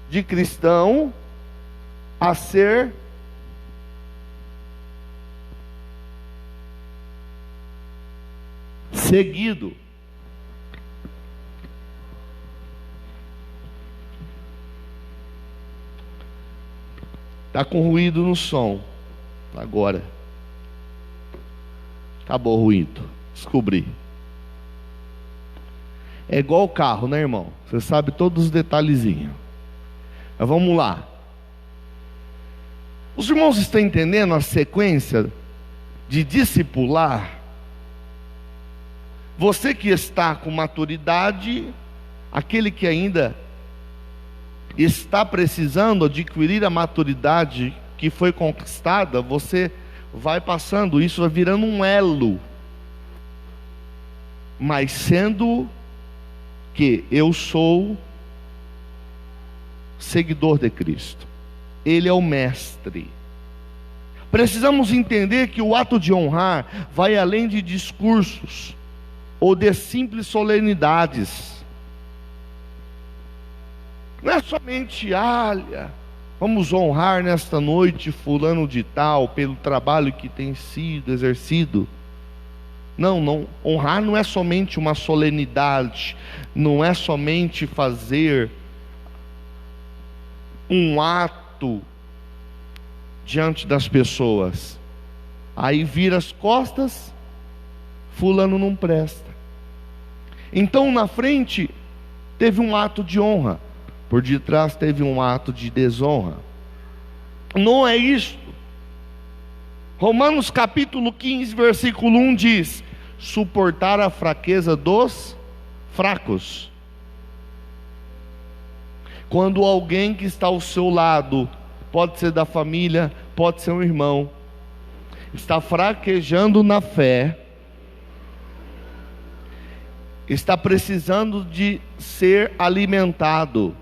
de cristão a ser seguido. Está com ruído no som. Agora. Acabou o ruído. Descobri. É igual o carro, né, irmão? Você sabe todos os detalhezinhos. Mas vamos lá. Os irmãos estão entendendo a sequência de discipular? Você que está com maturidade, aquele que ainda está precisando adquirir a maturidade que foi conquistada, você vai passando, isso vai virando um elo. Mas sendo que eu sou seguidor de Cristo, Ele é o mestre. Precisamos entender que o ato de honrar vai além de discursos ou de simples solenidades. Não é somente, olha, vamos honrar nesta noite fulano de tal, pelo trabalho que tem sido exercido. Não, honrar não é somente uma solenidade, não é somente fazer um ato diante das pessoas. Aí vira as costas, fulano não presta. Então na frente teve um ato de honra, por detrás teve um ato de desonra. Não é isto. Romanos capítulo 15, versículo 1 diz: suportar a fraqueza dos fracos. Quando alguém que está ao seu lado, pode ser da família, pode ser um irmão, está fraquejando na fé, está precisando de ser alimentado,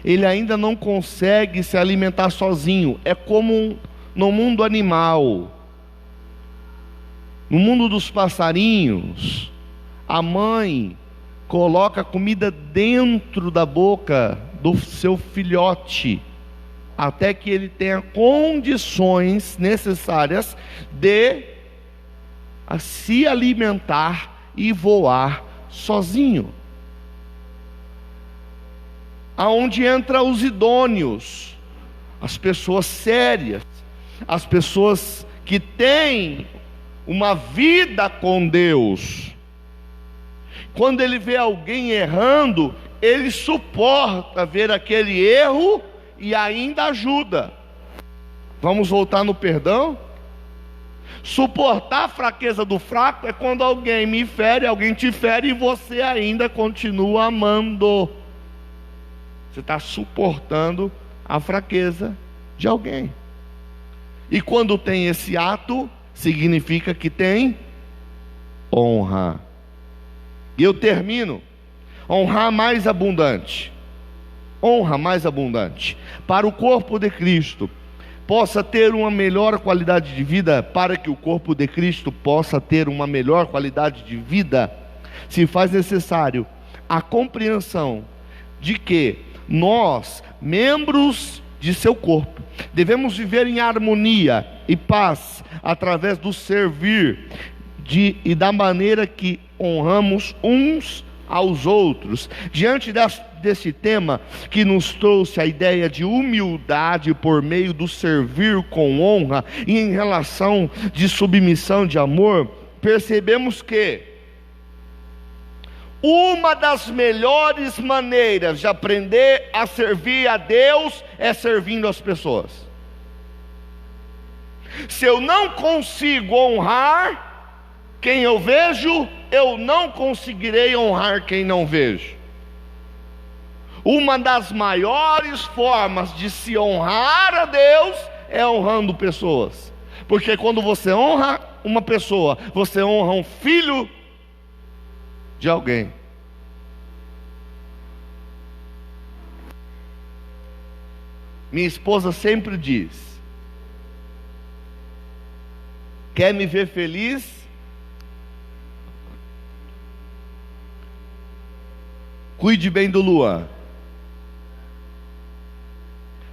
ele ainda não consegue se alimentar sozinho. É como no mundo animal, no mundo dos passarinhos, a mãe coloca comida dentro da boca do seu filhote, até que ele tenha condições necessárias de se alimentar e voar sozinho. Aonde entra os idôneos, as pessoas sérias, as pessoas que têm uma vida com Deus. Quando ele vê alguém errando, ele suporta ver aquele erro e ainda ajuda. Vamos voltar no perdão? Suportar a fraqueza do fraco é quando alguém me fere, alguém te fere e você ainda continua amando. Você está suportando a fraqueza de alguém. E quando tem esse ato, significa que tem honra. E eu termino. Honrar mais abundante. Honra mais abundante. Para o corpo de Cristo possa ter uma melhor qualidade de vida, para que o corpo de Cristo possa ter uma melhor qualidade de vida, se faz necessário a compreensão de que nós, membros de seu corpo, devemos viver em harmonia e paz através do servir e da maneira que honramos uns aos outros. Diante desse tema que nos trouxe a ideia de humildade por meio do servir com honra e em relação de submissão de amor, percebemos que uma das melhores maneiras de aprender a servir a Deus é servindo as pessoas. Se eu não consigo honrar quem eu vejo, eu não conseguirei honrar quem não vejo. Uma das maiores formas de se honrar a Deus é honrando pessoas. Porque quando você honra uma pessoa, você honra um filho de alguém. Minha esposa sempre diz: quer me ver feliz? Cuide bem do Luan.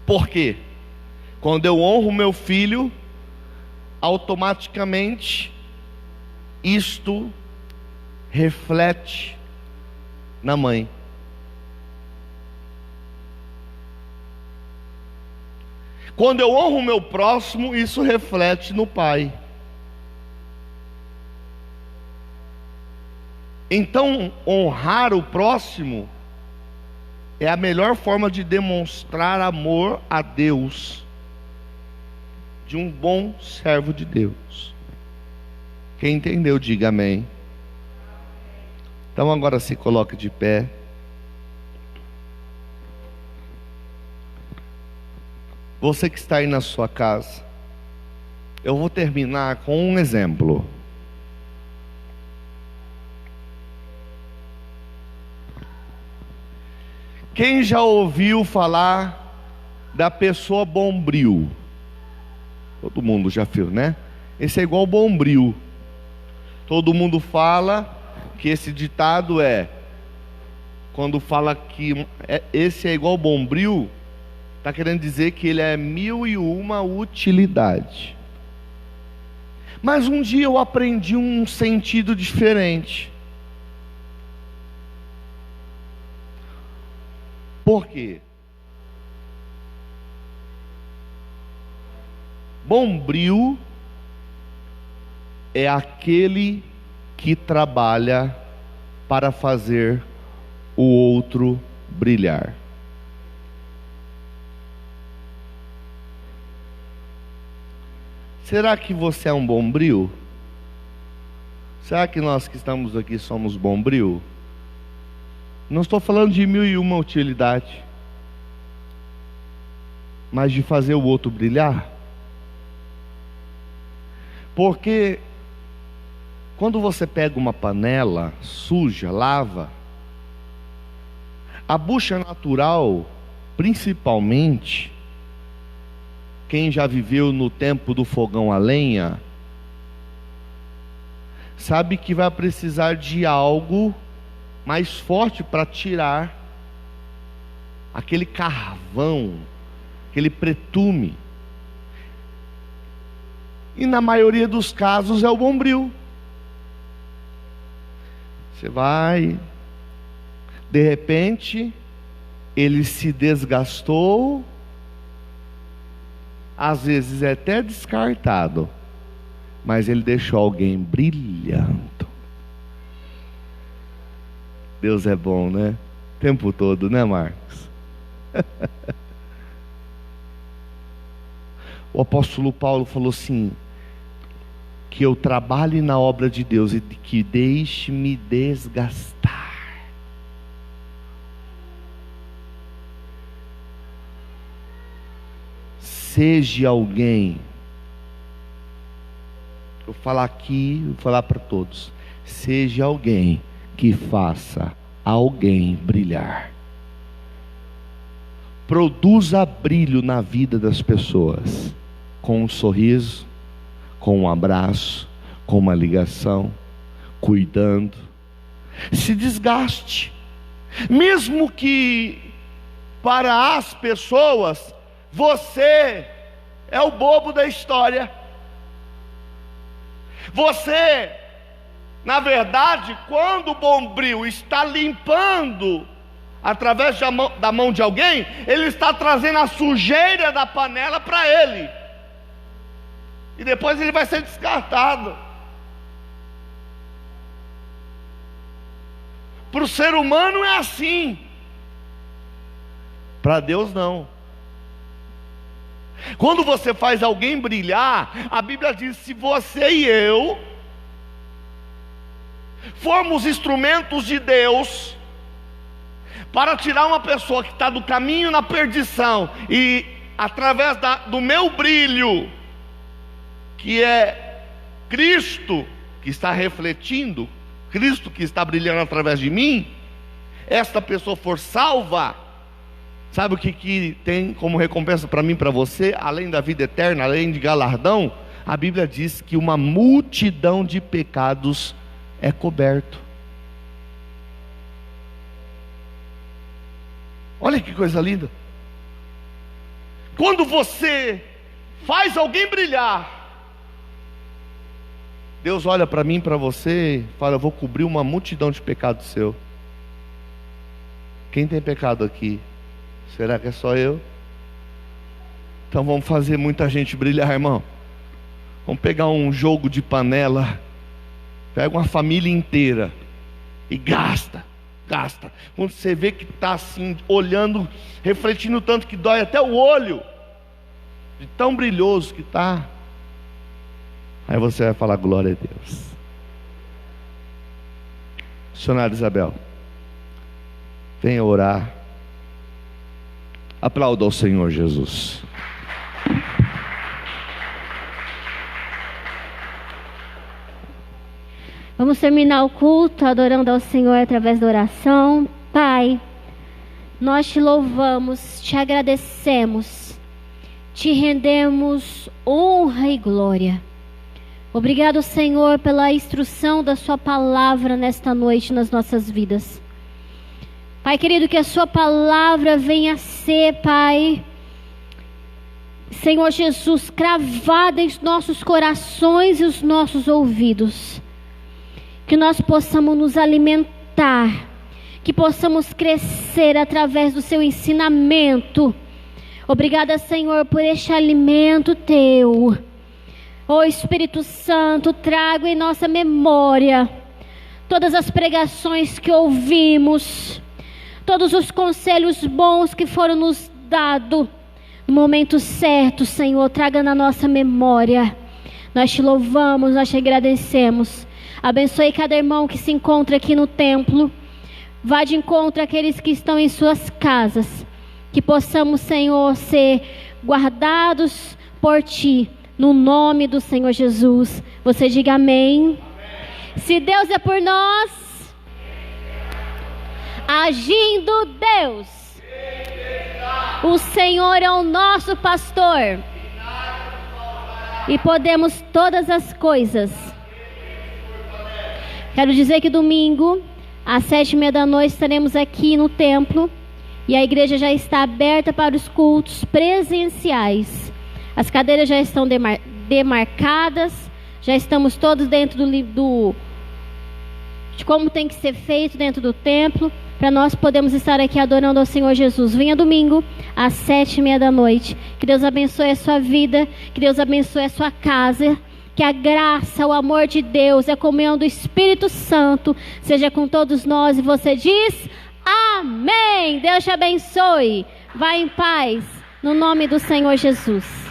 Por quê? Quando eu honro meu filho, automaticamente isto reflete na mãe. Quando eu honro o meu próximo, isso reflete no pai. Então, honrar o próximo é a melhor forma de demonstrar amor a Deus, de um bom servo de Deus. Quem entendeu, diga amém. Então agora se coloque de pé. Você que está aí na sua casa, eu vou terminar com um exemplo. Quem já ouviu falar da pessoa bombril? Todo mundo já viu, né? Esse é igual bombril. Todo mundo fala que esse ditado quando fala que esse é igual bombril, está querendo dizer que ele é 1001 utilidade. Mas um dia eu aprendi um sentido diferente. Por quê? Bombril é aquele que trabalha para fazer o outro brilhar. Será que você é um bombril? Será que nós que estamos aqui somos bombril? Não estou falando de 1001 utilidade, mas de fazer o outro brilhar. Porque quando você pega uma panela suja, lava, a bucha natural, principalmente, quem já viveu no tempo do fogão a lenha, sabe que vai precisar de algo mais forte para tirar aquele carvão, aquele pretume. E na maioria dos casos é o bombril. Você vai, de repente, ele se desgastou, às vezes é até descartado, mas ele deixou alguém brilhando. Deus é bom, né? O tempo todo, né, Marcos? O apóstolo Paulo falou assim: que eu trabalhe na obra de Deus e que deixe-me desgastar. Seja alguém, vou falar aqui, vou falar para todos, seja alguém que faça alguém brilhar. Produza brilho na vida das pessoas, com um sorriso, com um abraço, com uma ligação, cuidando. Se desgaste, mesmo que para as pessoas, você é o bobo da história. Você, na verdade, quando o bombril está limpando através da mão de alguém, ele está trazendo a sujeira da panela para ele, e depois ele vai ser descartado. Para o ser humano é assim, para Deus não. Quando você faz alguém brilhar, a Bíblia diz: se você e eu formos instrumentos de Deus para tirar uma pessoa que está do caminho na perdição, e através do meu brilho, que é Cristo que está refletindo, Cristo que está brilhando através de mim, esta pessoa for salva, sabe o que tem como recompensa para mim e para você, além da vida eterna, além de galardão? A Bíblia diz que uma multidão de pecados é coberto. Olha que coisa linda. Quando você faz alguém brilhar, Deus olha para mim e para você e fala: eu vou cobrir uma multidão de pecados seu. Quem tem pecado aqui? Será que é só eu? Então vamos fazer muita gente brilhar, irmão. Vamos pegar um jogo de panela, pega uma família inteira e gasta. Quando você vê que está assim, olhando, refletindo tanto que dói até o olho, de tão brilhoso que está, aí você vai falar: glória a Deus. Missionária Isabel, venha orar. Aplauda ao Senhor Jesus. Vamos terminar o culto adorando ao Senhor através da oração. Pai, nós te louvamos, te agradecemos, te rendemos honra e glória. Obrigado, Senhor, pela instrução da sua palavra nesta noite nas nossas vidas. Pai querido, que a sua palavra venha a ser, Pai, Senhor Jesus, cravada em nossos corações e os nossos ouvidos. Que nós possamos nos alimentar, que possamos crescer através do seu ensinamento. Obrigada, Senhor, por este alimento teu. Ó Espírito Santo, traga em nossa memória todas as pregações que ouvimos, todos os conselhos bons que foram nos dados no momento certo. Senhor, traga na nossa memória. Nós te louvamos, nós te agradecemos. Abençoe cada irmão que se encontra aqui no templo. Vá de encontro àqueles que estão em suas casas. Que possamos, Senhor, ser guardados por Ti, no nome do Senhor Jesus. Você diga amém. Se Deus é por nós, agindo Deus, o Senhor é o nosso pastor, e podemos todas as coisas. Quero dizer que domingo, às 7:30 estaremos aqui no templo, e a igreja já está aberta para os cultos presenciais. As cadeiras já estão demarcadas, já estamos todos dentro de como tem que ser feito dentro do templo, para nós podermos estar aqui adorando ao Senhor Jesus. Venha domingo, às 7:30. Que Deus abençoe a sua vida, que Deus abençoe a sua casa, que a graça, o amor de Deus, a comunhão do Espírito Santo seja com todos nós. E você diz amém. Deus te abençoe. Vá em paz, no nome do Senhor Jesus.